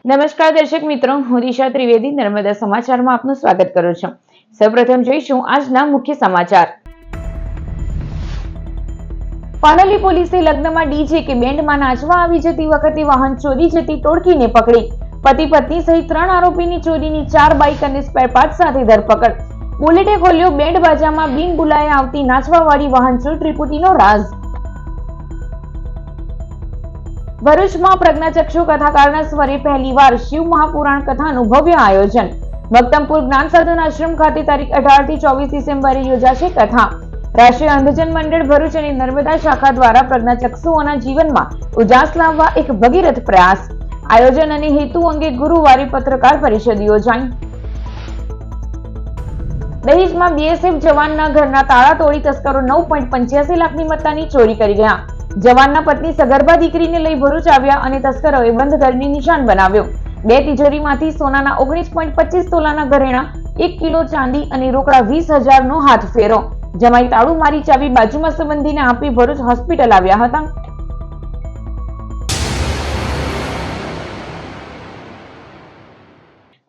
નમસ્કાર દર્શક મિત્રો, હું દિશા ત્રિવેદી નર્મદા સમાચારમાં આપનું સ્વાગત કરું છું। સૌપ્રથમ જોઈશું આજના મુખ્ય સમાચાર। પાનોલી પોલીસે લગ્નમાં ડીજે કે બેન્ડમાં નાચવા આવી જતી વખતે વાહન ચોરી જતી ટોળકીને પકડી। પતિ પત્ની સહિત 3 આરોપીની ચોરીની 4 બાઇક અને સ્પેર પાર્ટ સાથે ધરપકડ। બુલેટે ખોલ્યો બેન્ડ બાજામાં બિન બોલાયા આવતી નાચવાવાળી વાહન ચોર ત્રિપુટીનો રાઝ। ભરૂચમાં પ્રજ્ઞાચક્ષુ કથાકારના સ્વરે પહેલીવાર શિવ મહાપુરાણ કથાનું ભવ્ય આયોજન। મક્તમપુર જ્ઞાન સાધન આશ્રમ ખાતે તારીખ 18 થી 24 ડિસેમ્બરે યોજાશે કથા। રાષ્ટ્રીય અંધજન મંડળ ભરૂચ અને નર્મદા શાખા દ્વારા પ્રજ્ઞાચક્ષુઓના જીવનમાં ઉજાસ લાવવા એક ભગીરથ પ્રયાસ। આયોજન અને હેતુ અંગે ગુરુવારે પત્રકાર પરિષદ યોજાઈ। દહેજમાં બીએસએફ જવાનના ઘરના તાળા તોડી તસ્કરો 9.85 લાખની મત્તાની ચોરી કરી ગયા। જવાનના પત્ની સગર્ભા દીકરીને લઈ ભરૂચ આવ્યા અને તસ્કરોએ બંધ ઘરની નિશાન બનાવ્યો। 2 તિજોરીમાંથી સોનાના 19.25 તોલાના ઘરેણા, 1 કિલો ચાંદી અને રોકડા 20,000 નો હાથ ફેરો। જમાઈ તાળું મારી ચાવી બાજુમાં સંબંધીને આપી ભરૂચ હોસ્પિટલ આવ્યા હતા।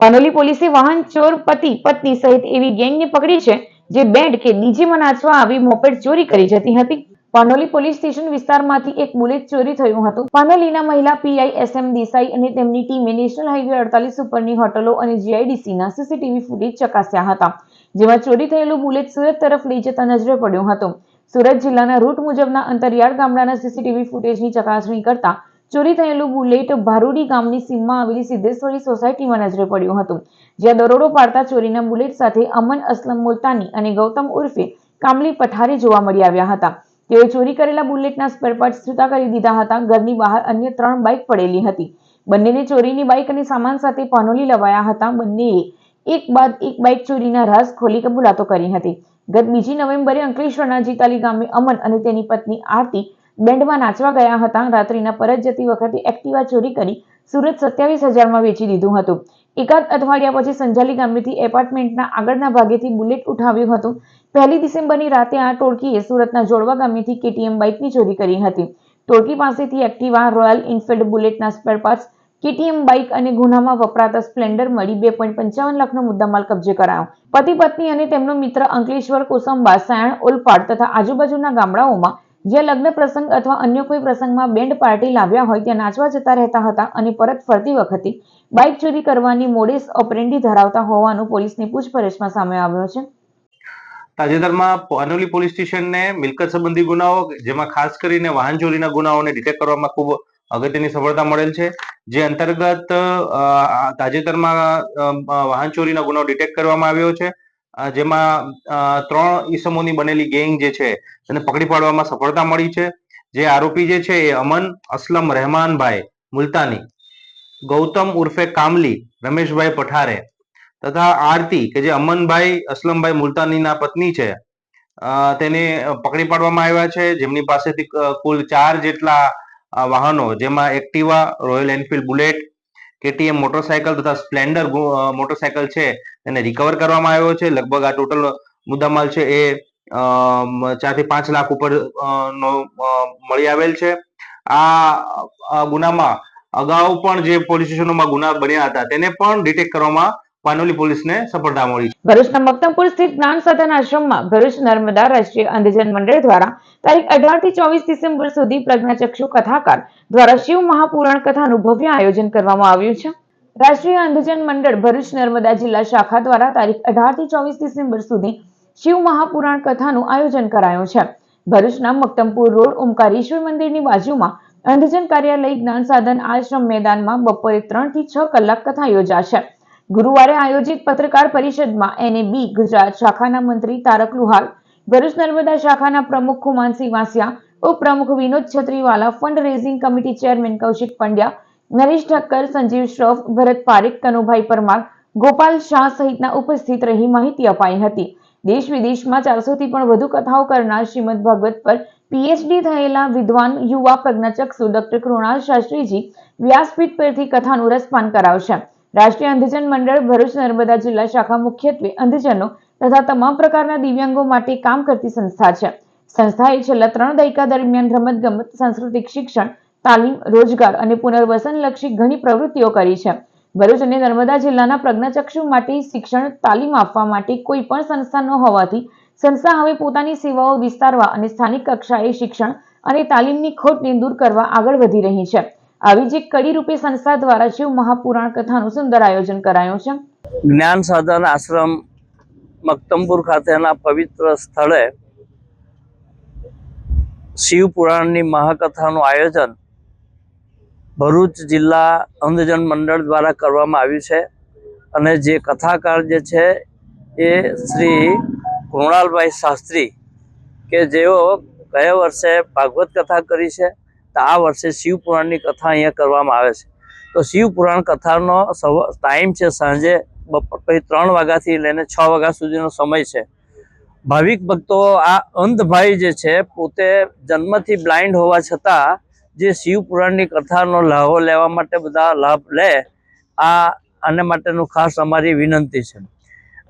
પાનોલી પોલીસે વાહન ચોર પતિ પત્ની સહિત એવી ગેંગને પકડી છે જે બેન્ડ કે ડીજેમાં નાચવા આવી મોપેડ ચોરી કરી જતી હતી। પાનોલી પોલીસ સ્ટેશન વિસ્તારમાંથી એક બુલેટ ચોરી થયું હતું। પાનોલીના મહિલા પીઆઈ એસએમ દેસાઈ અને તેમની ટીમે નેશનલ હાઈવે 48 ઉપરની હોટલો અને જીઆઈડીસીના સીસીટીવી ફૂટેજ ચકાસ્યા હતા, જેમાં ચોરી થયેલું બુલેટ સુરત તરફ લઈ જતા નજરે પડ્યું હતું। સુરત જિલ્લાના રૂટ મુજબના અંતરિયાળ ગામડાના સીસીટીવી ફૂટેજની ચકાસણી કરતા ચોરી થયેલું બુલેટ ભારુડી ગામની સીમમાં આવેલી સિદ્ધેશ્વરી સોસાયટીમાં નજરે પડ્યું હતું, જ્યાં દરોડો પાડતા ચોરીના બુલેટ સાથે અમન અસલમ મુલતાની અને ગૌતમ ઉર્ફે કામલી પઠારી જોવા મળી આવ્યા હતા। તેઓએ ચોરી કરેલા બુલેટના સ્પેર પાર્ટ્સ છૂટા કરી દીધા હતા। ઘરની બહાર અન્ય 3 બાઇક પડેલી હતી। બંનેને ચોરીની બાઇક અને સામાન સાથે પાનોલી લવાયા હતા। બંનેએ એક બાદ એક બાઇક ચોરીના રાઝ ખોલી કબૂલાતો કરી હતી। ગત 2 નવેમ્બરે અંકલેશ્વરના જીતાલી ગામે અમન અને તેની પત્ની આરતી બેન્ડમાં નાચવા ગયા હતા। રાત્રિના પરત જતી વખતે એક્ટિવા ચોરી કરી સુરત 27,000 માં વેચી દીધું હતું। એકાદ અઠવાડિયા પછી સંજાલી ગામેથી એપાર્ટમેન્ટના આગળના ભાગેથી બુલેટ ઉઠાવ્યું હતું। 1 ડિસેમ્બરની રાતે આ ટોળકીએ સુરતના જોડવા ગામેથી કેટીએમ બાઇકની ચોરી કરી હતી। ટોળકી પાસેથી એક્ટિવા, રોયલ એનફિલ્ડ બુલેટના સ્પેર પાર્ટ્સ, કેટીએમ બાઇક અને ગુનામાં વપરાતા સ્પ્લેન્ડર મળી 2.55 લાખનો મુદ્દામાલ કબજે કરાયો। પતિ પત્ની અને તેમનો મિત્ર અંકલેશ્વર, કોસંબા, સાયણ, ઓલપાડ તથા આજુબાજુના ગામડાઓમાં જ્યાં લગ્ન પ્રસંગ અથવા અન્ય કોઈ પ્રસંગમાં બેન્ડ પાર્ટી લાવ્યા હોય ત્યાં નાચવા જતા રહેતા હતા અને પરત ફરતી વખતે બાઇક ચોરી કરવાની મોડેસ ઓપરેન્ડી ધરાવતા હોવાનું પોલીસની પૂછપરછમાં સામે આવ્યો છે। તાજેતરમાં પાનોલી પોલીસ સ્ટેશનને મિલકત સંબંધી ગુનાઓ, જેમાં ખાસ કરીને વાહન ચોરીના ગુનાઓને ડિટેક્ટ કરવામાં ખૂબ અગત્યની સફળતા મળેલ છે। જે અંતર્ગત તાજેતરમાં વાહન ચોરીના ગુનાઓ ડિટેક્ટ કરવામાં આવ્યો છે, જેમાં 3 ઈસમોની બનેલી ગેંગ જે છે તેને પકડી પાડવામાં સફળતા મળી છે। જે આરોપી જે છે એ અમન અસલમ રહેમાનભાઈ મુલતાની, ગૌતમ ઉર્ફે કામલી રમેશભાઈ પઠારે તથા આરતી કે જે અમનભાઈ અસલમભાઈ મુલતાનીના પત્ની છે, તેને પકડી પાડવામાં આવ્યા છે। જેમની પાસેથી કુલ 4 જેટલા વાહનો, જેમાં Activa, Royal Enfield bullet, KTM motorcycle તથા સ્પ્લેન્ડર મોટરસાયકલ છે તેને રિકવર કરવામાં આવ્યો છે। લગભગ આ ટોટલ મુદ્દામાલ છે એ 4 થી 5 લાખ ઉપર નો મળી આવેલ છે। આ ગુનામાં અગાઉ પણ જે પોલીસ સ્ટેશનોમાં ગુના બન્યા હતા તેને પણ ડિટેક્ટ કરવામાં પાનોલી પોલીસને સફળતા મળી છે। ભરૂચના મક્તમપુર સ્થિત જ્ઞાન સાધન આશ્રમમાં ભરૂચ નર્મદા રાષ્ટ્રીય અંધજન મંડળ દ્વારા તારીખ 18 થી 24 ડિસેમ્બર સુધી પ્રજ્ઞાચક્ષુ કથાકાર દ્વારા શિવ મહાપુરાણ કથાનું ભવ્ય આયોજન કરવામાં આવ્યું છે। રાષ્ટ્રીય અંધજન મંડળ ભરૂચ નર્મદા જિલ્લા શાખા દ્વારા તારીખ 18 થી 24 ડિસેમ્બર સુધી શિવ મહાપુરાણ કથાનું આયોજન કરાયું છે। ભરૂચના મક્તમપુર રોડ ઓમકારેશ્વર મંદિરની બાજુમાં અંધજન કાર્યાલય જ્ઞાન સાધન આશ્રમ મેદાનમાં બપોરે 3 થી 6 કલાક કથા યોજાશે। ગુરુવારે આયોજિત પત્રકાર પરિષદમાં એનએબી ગુજરાત શાખાના મંત્રી તારક લુહાર, ભરૂચ નર્મદા શાખાના પ્રમુખ ખુમાનસિંહ વાસિયા, ઉપપ્રમુખ Vinod Chhatriwala, fund raising committee chairman Kaushik Pandya, Naresh Thakkar, Sanjeev Shroff, Bharat Parekh, Kanubhai Parmar, Gopal Shah સહિતના ઉપસ્થિત રહી માહિતી અપાઈ હતી। દેશ વિદેશમાં 400 થી પણ વધુ કથાઓ કરનાર શ્રીમદ ભાગવત પર પીએચડી થયેલા વિદ્વાન યુવા પ્રજ્ઞાચક્ષુ ડોક્ટર કૃણાલ શાસ્ત્રીજી વ્યાસપીઠ પરથી કથાનું રસપાન કરાવશે। રાષ્ટ્રીય અંધજન મંડળ ભરૂચ નર્મદા જિલ્લા શાખા મુખ્યત્વે અંધજનો તથા તમામ પ્રકારના દિવ્યાંગો માટે કામ કરતી સંસ્થા છે। સંસ્થાએ છેલ્લા 3 દાયકા દરમિયાન રમતગમત, સાંસ્કૃતિક શિક્ષણ, તાલીમ, રોજગાર અને પુનર્વસનલક્ષી ઘણી પ્રવૃત્તિઓ કરી છે. ભરૂચ અને નર્મદા જિલ્લાના પ્રજ્ઞાચક્ષુ માટે શિક્ષણ તાલીમ આપવા માટે કોઈ પણ સંસ્થા ન હોવાથી સંસ્થા હવે પોતાની સેવાઓ વિસ્તારવા અને સ્થાનિક કક્ષાએ શિક્ષણ અને તાલીમની ખોટને દૂર કરવા આગળ વધી રહી છે. આવી જ એક કડી રૂપે સંસ્થા દ્વારા શિવ મહાપુરાણ કથાનું સુંદર આયોજન કરાયું છે. જ્ઞાન સાધન આશ્રમ મક્તમપુર ખાતેના પવિત્ર સ્થળે શિવ પુરાણની મહાકથાનું આયોજન ભરૂચ જિલ્લા અંધજન મંડળ દ્વારા કરવામાં આવ્યું છે. અને જે કથાકાર જે છે એ શ્રી કૃણાલભાઈ શાસ્ત્રી કે જેઓ ગયા વર્ષે ભાગવત કથા કરી છે, તો આ વર્ષે શિવ પુરાણની કથા અહીંયા કરવામાં આવે છે. તો શિવ પુરાણ કથાનો ટાઈમ છે સાંજે 3 વાગ્યાથી લઈને 6 વાગ્યા સુધીનો સમય છે. ભાવિક ભક્તો આ અંધભાઈ જે છે પોતે જન્મથી બ્લાઇન્ડ હોવા છતાં જે શિવ પુરાણની કથાનો લાભો લેવા માટે બધા લાભ લે, આને માટેનું ખાસ અમારી વિનંતી છે.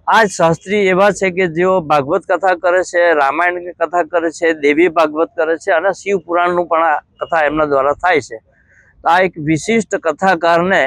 આ શાસ્ત્રી એવા છે કે જેઓ ભાગવત કથા કરે છે, રામાયણની કથા કરે છે, દેવી ભાગવત કરે છે અને શિવ પુરાણનું પણ આ કથા એમના દ્વારા થાય છે. તો આ એક વિશિષ્ટ કથાકારને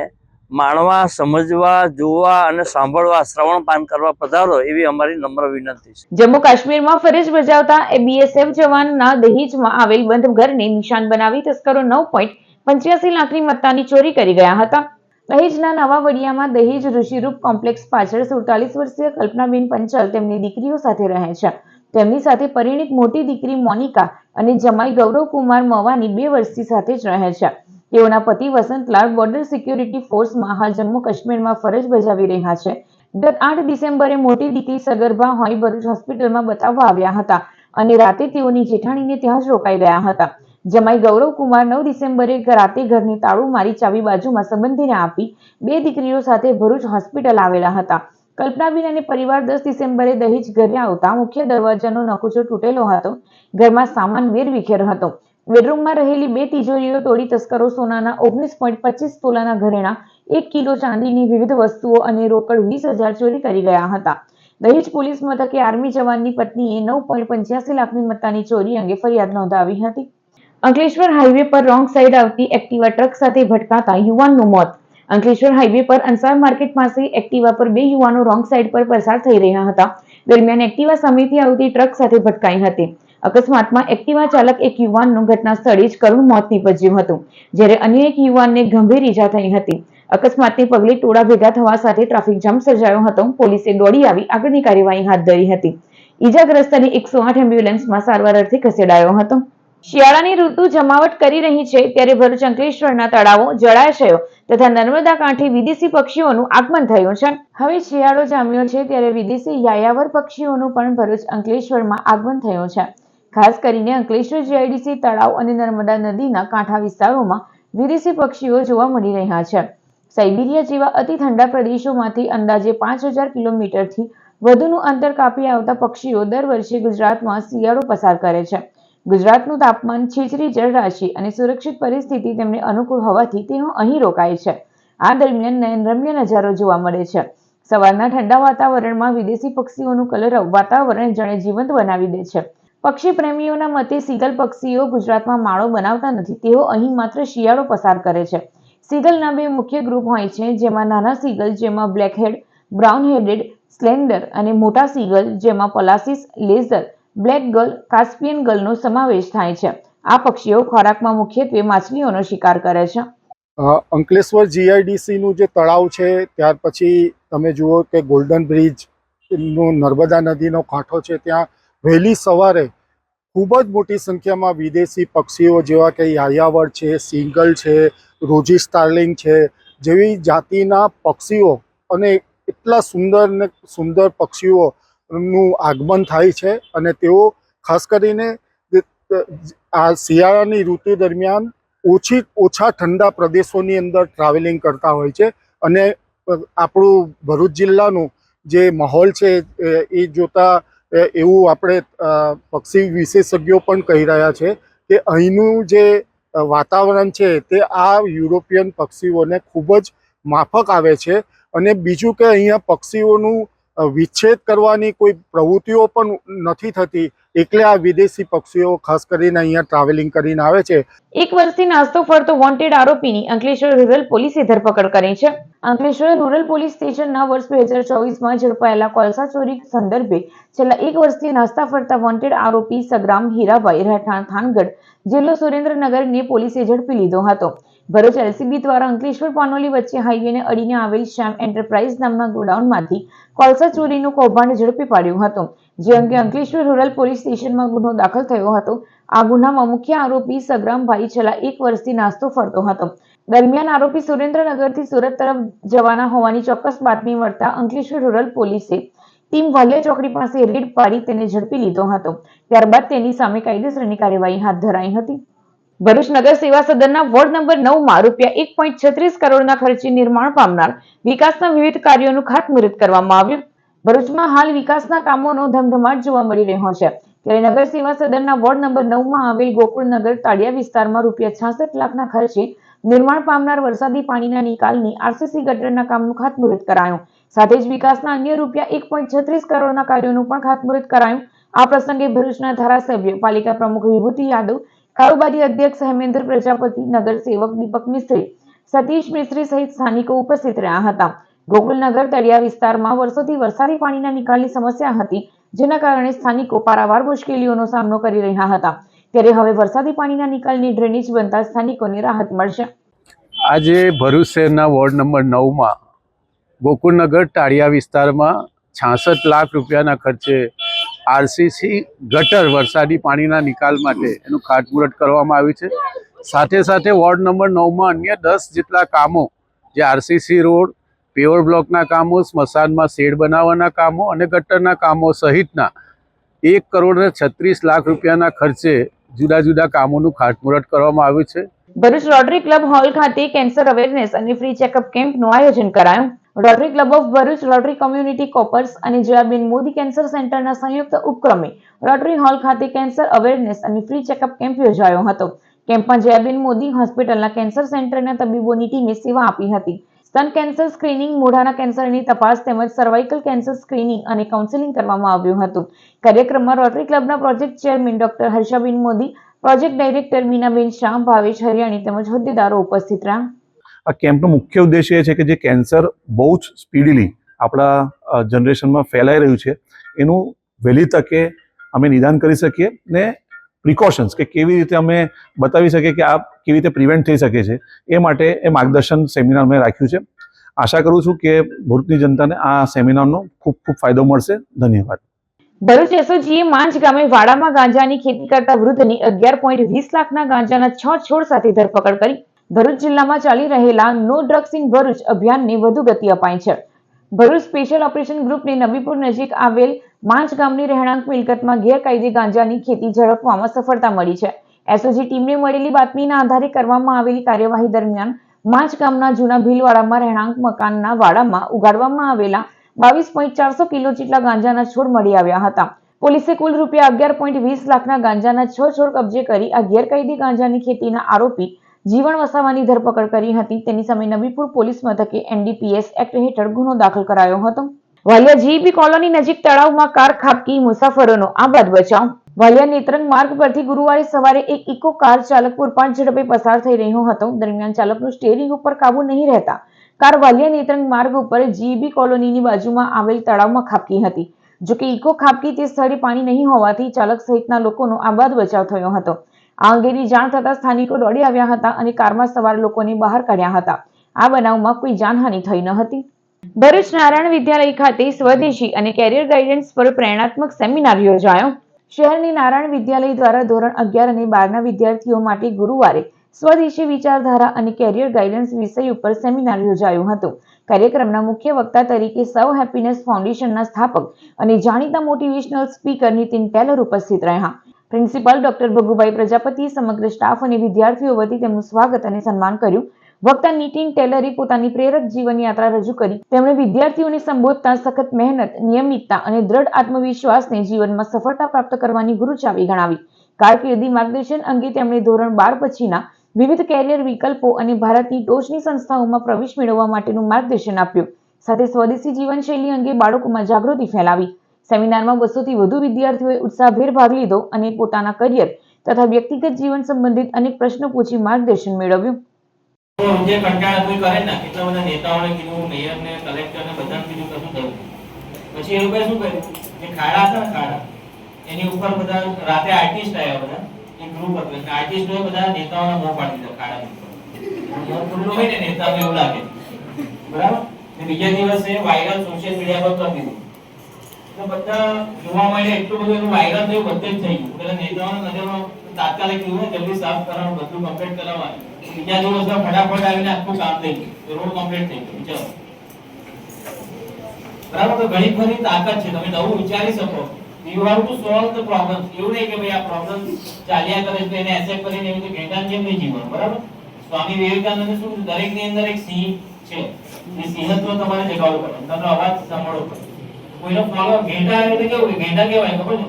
માણવા, સમજવા, જોવા અને સાંભળવા, શ્રવણપાન કરવા પધારો એવી અમારી નમ્ર વિનંતી છે. જમ્મુ કાશ્મીરમાં ફરજ બજાવતા BSF જવાનના દહેજમાં આવેલ બંધ ઘરને નિશાન બનાવી તસ્કરો 9.85 લાખની મત્તાની ચોરી કરી ગયા હતા. દહેજના નવા વડિયામાં દહેજ ઋષિરૂપ કોમ્પ્લેક્સ પાછળ 47 વર્ષીય કલ્પનાબેન પંચાલ તેમની દીકરીઓ સાથે રહે છે. તેમની સાથે પરિણીત મોટી દીકરી મોનિકા અને જમાઈ ગૌરવકુમાર મવાની 2 વર્ષથી સાથે જ રહે છે. તેઓના પતિ વસંતલાલ બોર્ડર સિક્યુરિટી ફોર્સમાં હાલ જમ્મુ કાશ્મીરમાં ફરજ બજાવી રહ્યા છે. ગત 8 ડિસેમ્બરે મોટી દીકરી સગર્ભા હોઈ ભરૂચ હોસ્પિટલમાં બતાવવા આવ્યા હતા અને રાતે તેઓની જેઠાણીને ત્યાં જ રોકાઈ ગયા હતા. જમાઈ ગૌરવકુમાર 9 ડિસેમ્બરે રાતે ઘરની તાળું મારી ચાવી બાજુમાં સંબંધીને આપી 2 દીકરીઓ સાથે ભરૂચ હોસ્પિટલ આવેલા હતા. કલ્પનાબેન અને પરિવાર 10 ડિસેમ્બરે દહેજ ઘરે આવતા મુખ્ય દરવાજાનો નકુચો તૂટેલો હતો. ઘરમાં સામાન વેરવિખેર હતો. બેડરૂમમાં રહેલી 2 તિજોરીઓ તોડી તસ્કરો સોનાના 19.25 તોલાના ઘરેણા, 1 કિલો ચાંદીની વિવિધ વસ્તુઓ અને રોકડ 20,000 ચોરી કરી ગયા હતા. દહેજ પોલીસ મથકે આર્મી જવાનની પત્નીએ 9.85 લાખની મત્તાની ચોરી અંગે ફરિયાદ નોંધાવી હતી. અંકલેશ્વર હાઈવે પર રોંગ સાઈડ આવતી એક્ટિવા ટ્રક સાથે ભટકાતા યુવાનનું મોત. અંકલેશ્વર હાઈવે પર અંસાર માર્કેટ પાસે એક્ટિવા પર 2 યુવાનો રોંગ સાઈડ પર પસાર થઈ રહ્યા હતા. દરમિયાન એક્ટિવા સામેથી આવતી ટ્રક સાથે ભટકાઈ હતી. અકસ્માતમાં એક્ટિવા ચાલક એક યુવાનનું ઘટના સ્થળે જ કરુણ મોત નીપજ્યું હતું, જ્યારે અન્ય એક યુવાનને ગંભીર ઈજા થઈ હતી. અકસ્માતને પગલે ટોળા ભેગા થવા સાથે ટ્રાફિક જામ સર્જાયો હતો. પોલીસે દોડી આવી આગળની કાર્યવાહી હાથ ધરી હતી. ઈજાગ્રસ્તને 108 એમ્બ્યુલન્સમાં સારવાર અર્થે ખસેડાયો હતો. શિયાળાની ઋતુ જમાવટ કરી રહી છે ત્યારે ભરૂચ અંકલેશ્વરના તળાવો, જળાશયો તથા નર્મદા કાંઠે વિદેશી પક્ષીઓનું આગમન થયું છે. હવે શિયાળો જામ્યો છે ત્યારે વિદેશી યાયાવર પક્ષીઓનું પણ ભરૂચ અંકલેશ્વરમાં આગમન થયું છે. ખાસ કરીને અંકલેશ્વર GIDC તળાવ અને નર્મદા નદીના કાંઠા વિસ્તારોમાં વિદેશી પક્ષીઓ જોવા મળી રહ્યા છે. સાઇબિરિયા જેવા અતિ ઠંડા પ્રદેશોમાંથી અંદાજે 5000 કિલોમીટરથી વધુનું અંતર કાપી આવતા પક્ષીઓ દર વર્ષે ગુજરાતમાં શિયાળો પસાર કરે છે. ગુજરાતનું તાપમાન, છીછરી જળરાશિ અને સુરક્ષિત પરિસ્થિતિ તેમને અનુકૂળ હોવાથી તેઓ અહીં રોકાય છે. આ દરમિયાન નયનરમ્ય નજારો જોવા મળે છે. સવારના ઠંડા વાતાવરણમાં વિદેશી પક્ષીઓનું કલરવ વાતાવરણ જાણે જીવંત બનાવી દે છે. પક્ષી પ્રેમીઓના મતે સીગલ પક્ષીઓ ગુજરાતમાં માળો બનાવતા નથી, તેઓ અહીં માત્ર શિયાળો પસાર કરે છે. સીગલના 2 મુખ્ય ગ્રુપ હોય છે, જેમાં નાના સીગલ જેમાં બ્લેકહેડ, બ્રાઉન હેડેડ, સ્લેન્ડર અને મોટા સીગલ જેમાં પલાસીસ, લેઝર, બ્લેક ગલ, કાસ્પિયન ગલનો સમાવેશ થાય છે. આ પક્ષીઓ ખોરાકમાં મુખ્યત્વે માછલીઓનો શિકાર કરે છે. અંકલેશ્વર GIDC નું જે તળાવ છે, ત્યાર પછી તમે જુઓ કે ગોલ્ડન બ્રિજ નો નર્મદા નદીનો કાંઠો છે, ત્યાં વહેલી સવારે ખૂબ જ મોટી સંખ્યામાં વિદેશી પક્ષીઓ જેવા કે યાયાવર છે, સિંગલ છે, રોજી સ્ટાર્લિંગ છે જેવી જાતિના પક્ષીઓ અને એટલા સુંદર પક્ષીઓનું આગમન થાય છે. અને તેઓ ખાસ કરીને આ શિયાળાની ઋતુ દરમિયાન ઓછા ઠંડા પ્રદેશોની અંદર ટ્રાવેલિંગ કરતા હોય છે. અને આપણું ભરૂચ જિલ્લાનું જે માહોલ છે એ જોતા એવું આપણે પક્ષી વિશેષજ્ઞો પણ કહી રહ્યા છે કે અહીંનું જે વાતાવરણ છે તે આ યુરોપિયન પક્ષીઓને ખૂબ જ માફક આવે છે. અને બીજું કે અહીંયા પક્ષીઓનું વિચ્છેદ કરવાની કોઈ પ્રવૃત્તિઓ પણ નથી થતી, એટલે આ વિદેશી પક્ષીઓ ખાસ કરીને અહીંયા ટ્રાવેલિંગ કરીને આવે છે. 1 વર્ષથી નાસ્તો ફરતો વોન્ટેડ આરોપીની અંકલેશ્વર રૂરલ પોલીસે ધરપકડ કરી છે. અંકલેશ્વર રૂરલ પોલીસ સ્ટેશનના વર્ષ 2024માં ઝડપાયેલા કોલસા ચોરી સંદર્ભે છેલ્લા 1 વર્ષથી નાસ્તા ફરતા વોન્ટેડ આરોપી સગ્રામ હીરાભાઈ રહેઠાણ થાનગઢ જિલ્લો સુરેન્દ્રનગરને પોલીસે ઝડપી લીધો હતો. ભરૂચ એલસીબી દ્વારા અંકલેશ્વર પાનોલી વચ્ચે હાઈવેને અડીને આવેલ શ્યામ એન્ટરપ્રાઇઝ નામના ગોડાઉનમાંથી કોલસા ચોરીનું કૌભાંડ ઝડપી પાડ્યું હતું, જે અંગે અંકલેશ્વર રૂરલ પોલીસ સ્ટેશનમાં ગુનો દાખલ થયો હતો. આ ગુનામાં મુખ્ય આરોપી સગ્રામભાઈ છેલ્લા 1 વર્ષથી નાસ્તો ફરતો હતો. દરમિયાન આરોપી સુરેન્દ્રનગરથી સુરત તરફ જવાના હોવાની ચોક્કસ બાતમી મળતા અંકલેશ્વર રૂરલ પોલીસે ટીમ વાલિયા ચોકડી પાસે રેડ પાડી તેને ઝડપી લીધો હતો. ત્યારબાદ તેની સામે કાયદેસરની કાર્યવાહી હાથ ધરાઈ હતી. ભરૂચ નગર સેવા સદનના વોર્ડ નંબર 9માં રૂપિયા 1.36 કરોડના ખર્ચે નિર્માણ પામનાર વિકાસના વિવિધ કાર્યોનું ખાતમુહૂર્ત કરવામાં આવ્યું. ભરૂચમાં હાલ વિકાસના કામોનો ધમધમાટ જોવા મળી રહ્યો છે, ત્યારે નગર સેવા સદનના વોર્ડ નંબર 9માં આવેલ ગોકુળનગર તાળિયા વિસ્તારમાં રૂપિયા 66 લાખના ખર્ચે નિર્માણ પામનાર વરસાદી પાણીના નિકાલની આરસીસી ગટરના કામનું ખાતમુહૂર્ત કરાયું. સાથે જ વિકાસના અન્ય રૂપિયા 1.36 કરોડના કાર્યોનું પણ ખાતમુહૂર્ત કરાયું. આ પ્રસંગે ભરૂચના ધારાસભ્ય પાલિકા પ્રમુખ વિભૂતિ યાદવ, કારોબારી અધ્યક્ષ હેમેન્દ્ર પ્રજાપતિ, નગર સેવક દીપક મિસ્ત્રી, સતીશ મિસ્ત્રી સહિત સ્થાનિકો ઉપસ્થિત રહ્યા હતા. ગોકુલનગર તળિયા વિસ્તારમાં વર્ષોથી વરસાદી પાણીના નિકાલની સમસ્યા હતી, જેના કારણે સ્થાનિકો પારાવાર મુશ્કેલીઓનો સામનો કરી રહ્યા હતા. ત્યારે હવે વરસાદી પાણીના નિકાલની ડ્રેનેજ બનતા સ્થાનિકોને રાહત મળશે. આજે ભરૂચ શહેરના વોર્ડ નંબર 9માં ગોકુળનગર ટાળિયા વિસ્તારમાં 66 લાખ રૂપિયાના ખર્ચે આરસીસી ગટર વરસાદી પાણીના નિકાલ માટે એનું ખાતમુહૂર્ત કરવામાં આવ્યું છે. સાથે સાથે વોર્ડ નંબર 9માં અન્ય 10 જેટલા કામો, જે આરસીસી રોડ, પેવર બ્લોકના કામો, સ્મશાનમાં શેડ બનાવવાના કામો અને ગટરના કામો સહિતના 1.36 કરોડ રૂપિયાના ખર્ચે જુદા જુદા કામોનું ખાતમુહૂર્ત કરવામાં આવ્યું છે. ભરૂચ રોટરી ક્લબ હોલ ખાતે કેન્સર અવેરનેસ અને ફ્રી ચેકઅપ કેમ્પનું આયોજન કરાયું. Rotary club of Bharuch, rotary community corps અને જયાબેન મોદી કેન્સર સેન્ટરના સંયુક્ત ઉપક્રમે રોટરી હોલ ખાતે કેન્સર અવેરનેસ અને ફ્રી ચેકઅપ કેમ્પ યોજાયો હતો. કેમ્પમાં જયાબેન મોદી હોસ્પિટલના કેન્સર સેન્ટરના તબીબોની ટીમે સેવા આપી હતી. સ્તન કેન્સર સ્ક્રીનિંગ, મોઢાના કેન્સરની તપાસ તેમજ સર્વાઇકલ કેન્સર સ્ક્રીનિંગ અને કાઉન્સેલિંગ કરવામાં આવ્યું હતું. કાર્યક્રમમાં રોટરી ક્લબના project chairman doctor Harshaben Modi, project director Minaben Shah, Bhavesh Hariyani તેમજ હોદ્દેદારો ઉપસ્થિત રહ્યા. આ કેમ્પનો મુખ્ય ઉદ્દેશ્ય એ છે કે જે કેન્સર બહુ જ સ્પીડીલી આપણા જનરેશનમાં ફેલાઈ રહ્યું છે, એનું વહેલી તકે અમે નિદાન કરી શકીએ ને પ્રિકોશન્સ કે કેવી રીતે અમે બતાવી શકીએ કે આ કેવી રીતે પ્રિવેન્ટ થઈ શકે છે, એ માટે એ માર્ગદર્શન સેમિનાર મેં રાખ્યું છે. આશા કરું છું કે ભરૂચની જનતાને આ સેમિનારનો ખૂબ ખૂબ ફાયદો મળશે. ધન્યવાદ. ભરૂચ એસઓજીએ માંજ ગામે વાડામાં ગાંજાની ખેતી કરતા વૃદ્ધની 11.20 લાખના ગાંજાના 6 છોડ સાથે ધરપકડ કરી. ભરૂચ જિલ્લામાં ચાલી રહેલા નો ડ્રગ્સ ઇન ભરૂચ અભિયાનને વધુ ગતિ અપાઈ છે. ભરૂચ સ્પેશિયલ ઓપરેશન ગ્રુપને નબીપુર નજીક આવેલ માંજ ગામની રહેણાંક મિલકતમાં ગેરકાયદે ગાંજાની ખેતી ઝડપવામાં સફળતા મળી છે. એસઓજી ટીમને મળેલી બાતમીના આધારે કરવામાં આવેલી કાર્યવાહી દરમિયાન માંજ ગામના જૂના ભીલવાડામાં રહેણાંક મકાનના વાડામાં ઉગાડવામાં આવેલા 22.400 કિલો જેટલા ગાંજાના છોડ મળી આવ્યા હતા. પોલીસે કુલ રૂપિયા 11.20 લાખના ગાંજાના 6 છોડ કબજે કરી આ ગેરકાયદે ગાંજાની ખેતીના આરોપી જીવન વસાવાની ધરપકડ કરી હતી. તેની સામે નબીપુર પોલીસ મથકે એનડીપીએસ એક્ટ હેઠળ ગુનો દાખલ કરાયો હતો. વાલિયા જીઈબી કોલોની નજીક તળાવમાં કાર ખાબકી, મુસાફરોનો આબાદ બચાવ. વાલિયા નેત્રંગ માર્ગ પરથી ગુરુવારે સવારે એક ઇકો કાર ચાલક પૂરપાટ ઝડપે પસાર થઈ રહ્યો હતો. દરમિયાન ચાલકનું સ્ટીયરિંગ ઉપર કાબુ નહીં રહેતા કાર વાલિયા નેત્રંગ માર્ગ ઉપર જીઈબી કોલોનીની બાજુમાં આવેલ તળાવમાં ખાબકી હતી. જોકે ઇકો ખાબકી તે સ્થળે પાણી નહીં હોવાથી ચાલક સહિતના લોકોનો આબાદ બચાવ થયો હતો. આ અંગેની જાણ થતા સ્થાનિકો દોડી આવ્યા હતા અને કારમાં સવાર લોકોને બહાર કાઢ્યા હતા. આ બનાવમાં કોઈ જાનહાનિ થઈ ન હતી. ભરૂચ નારાયણ વિદ્યાલય ખાતે સ્વદેશી અને કેરિયર ગાઈડન્સ પર પ્રેરણાત્મક સેમિનાર યોજાયો. શહેરની નારાયણ વિદ્યાલય દ્વારા ધોરણ 11 અને 12ના વિદ્યાર્થીઓ માટે ગુરુવારે સ્વદેશી વિચારધારા અને કેરિયર ગાઈડન્સ વિષય ઉપર સેમિનાર યોજાયું હતું. કાર્યક્રમના મુખ્ય વક્તા તરીકે સૌ હેપીનેસ ફાઉન્ડેશનના સ્થાપક અને જાણીતા મોટિવેશનલ સ્પીકર નીતિન ટેલર ઉપસ્થિત રહ્યા. પ્રિન્સિપાલ ડોક્ટર ભગુભાઈ પ્રજાપતિએ સમગ્ર સ્ટાફ અને વિદ્યાર્થીઓ વતી તેમનું સ્વાગત અને સન્માન કર્યું. વક્તા નીતિન ટેલરે પોતાની પ્રેરક જીવન યાત્રા રજૂ કરી. તેમણે વિદ્યાર્થીઓને સંબોધતા સખત મહેનત, નિયમિતતા અને દ્રઢ આત્મવિશ્વાસને જીવનમાં સફળતા પ્રાપ્ત કરવાની ગુરુચાવી ગણાવી. કારકિર્દી માર્ગદર્શન અંગે તેમણે ધોરણ 12 પછીના વિવિધ કેરિયર વિકલ્પો અને ભારતની ટોચની સંસ્થાઓમાં પ્રવેશ મેળવવા માટેનું માર્ગદર્શન આપ્યું. સાથે સ્વદેશી જીવનશૈલી અંગે બાળકોમાં જાગૃતિ ફેલાવી. સેમિનારમાં 200 થી વધુ વિદ્યાર્થીઓએ ઉત્સાહભેર ભાગ લીધો અને પોતાના કરિયર તથા વ્યક્તિગત જીવન સંબંધિત અનેક પ્રશ્નો પૂછી માર્ગદર્શન મેળવ્યું. જે કંટાળા કોઈ કરે ને કેટલા બધા નેતાઓને કીધું, મેયરને, કલેક્ટરને બધાને કીધું, કશું થયું. પછી એ લોકોએ શું કર્યું કે ખાડા હતા ને ખાડા એની ઉપર બધા રાતે આર્ટિસ્ટ આવ્યા, બધા એક ગ્રુપ હતું. આર્ટિસ્ટોએ બધા નેતાઓને મોં પાડી દીધા ખાડાની ઉપર. મોં ખુલ્લું હોય ને નેતાને એવું લાગે, બરાબર. બીજા દિવસે વાયરલ સોશિયલ મીડિયા પર કરી દીધું. તો બધા જોવા મળે એટલું બધું એનું વાયરલ થયું, બધે જ થઈ ગયું. પેલા નેતાઓના નજરમાં તાત્કાલિક કીધું જલ્દી સાફ કરવાનું, બધું કમ્પ્લીટ કરાવવાનું. બીજા દિવસે ફટાફટ આવીને આખું કામ થઈ ગયું, રોડ કમ્પ્લીટ થઈ ગયું. ચલો, બરાબર. તો ઘણી ખરી તાકાત છે, તમે નવું વિચારી શકો. You have to solve the problem. એવું નહીં કે ભાઈ આ પ્રોબ્લેમ ચાલ્યા કરે છે એને એસેપ્ટ કરીને એવી રીતે ઘેટાની જેમ નહીં જીવવાનું, બરાબર. સ્વામી વિવેકાનંદે શું દરેક ની અંદર એક સિંહ છે, એ સિંહત્વ તમારે જગાવવું પડે, તમારો અવાજ સાંભળવો પડે. કોઈનો ફોલો ઘેટા એટલે કેવું, ઘેટા કહેવાય ખબર છે?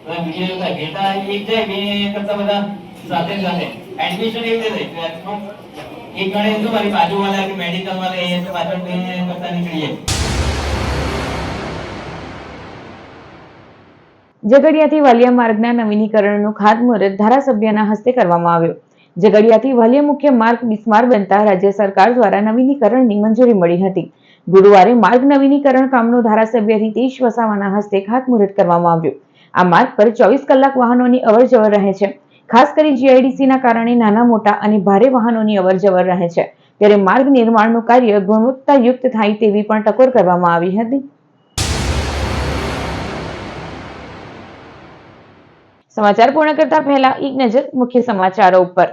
તો વિડિયો ઘેટા એક જાય બે કરતા બધા સાથે સાથે એડમિશન એવી રીતે થાય. એક ગણે તો મારી બાજુવાળા કે મેડિકલ વાળા એ તો પાછળ બે કરતા નીકળી જાય. ઝઘડિયાથી વાલિયા માર્ગના નવીનીકરણનું ખાતમુહૂર્ત ધારાસભ્યના હસ્તે કરવામાં આવ્યું. ઝઘડિયાથી વાલિયા મુખ્ય માર્ગ બિસ્માર બનતા રાજ્ય સરકાર દ્વારા નવીનીકરણની મંજૂરી મળી હતી. ગુરુવારે માર્ગ નવીનીકરણ કામનું ધારાસભ્ય હિતેશ વસાવાના હસ્તે ખાતમુહૂર્ત કરવામાં આવ્યું. આ માર્ગ પર 24 કલાક વાહનોની અવરજવર રહે છે. ખાસ કરી જીઆઈડીસીના કારણે નાના મોટા અને ભારે વાહનોની અવરજવર રહે છે. ત્યારે માર્ગ નિર્માણનું કાર્ય ગુણવત્તાયુક્ત થાય તેવી પણ ટકોર કરવામાં આવી હતી. સમાચાર પૂર્ણ કરતા પહેલા એક નજર મુખ્ય સમાચારો ઉપર.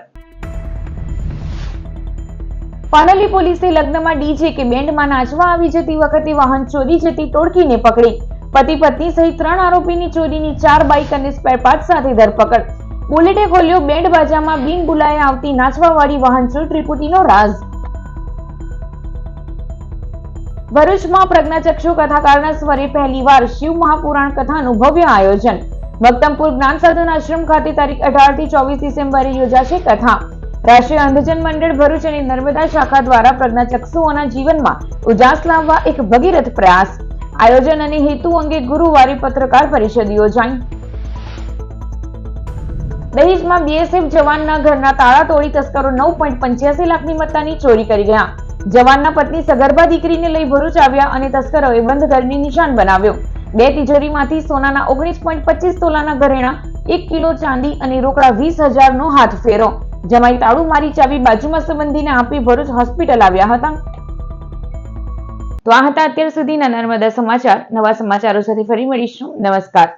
પાનોલી પોલીસે લગ્નમાં ડીજે કે બેન્ડમાં નાચવા આવી જતી વખતે વાહન ચોરી જતી ટોળકીને પકડી. પતિ પત્ની સહિત 3 આરોપીની ચોરીની 4 બાઇક અને સ્પેર પાર્ટ સાથે ધરપકડ. બુલેટે ખોલ્યો બેન્ડ બાજામાં બિન બોલાએ આવતી નાચવાવાળી વાહન ચોર ત્રિપુટીનો રાઝ. ભરૂચમાં પ્રજ્ઞાચક્ષુ કથાકારના સ્વરે પહેલીવાર શિવ મહાપુરાણ કથાનું ભવ્ય આયોજન. મક્તમપુર જ્ઞાન સાધન આશ્રમ ખાતે તારીખ 18 થી 24 ડિસેમ્બરે યોજાશે કથા. રાષ્ટ્રીય અંધજન મંડળ ભરૂચ અને નર્મદા શાખા દ્વારા પ્રજ્ઞાચક્ષુઓના જીવનમાં ઉજાસ લાવવા એક ભગીરથ પ્રયાસ. આયોજન અને હેતુ અંગે ગુરુવારે પત્રકાર પરિષદ યોજાઈ. દહેજમાં બીએસએફ જવાનના ઘરના તાળા તોડી તસ્કરો 9.85 લાખની મત્તાની ચોરી કરી ગયા. જવાનના પત્ની સગર્ભા દીકરીને લઈ ભરૂચ આવ્યા અને તસ્કરોએ બંધ ઘરને નિશાન બનાવ્યો. 2 તિજોરીમાંથી સોનાના 19.25 તોલાના ઘરેણા, 1 કિલો ચાંદી અને રોકડા 20,000 નો હાથ ફેરો. જમાઈ તાળું મારી ચાવી બાજુમાં સંબંધીને આપી ભરૂચ હોસ્પિટલ આવ્યા હતા. તો આ હતા અત્યાર સુધીના નર્મદા સમાચાર. નવા સમાચારો સાથે ફરી મળીશું. નમસ્કાર.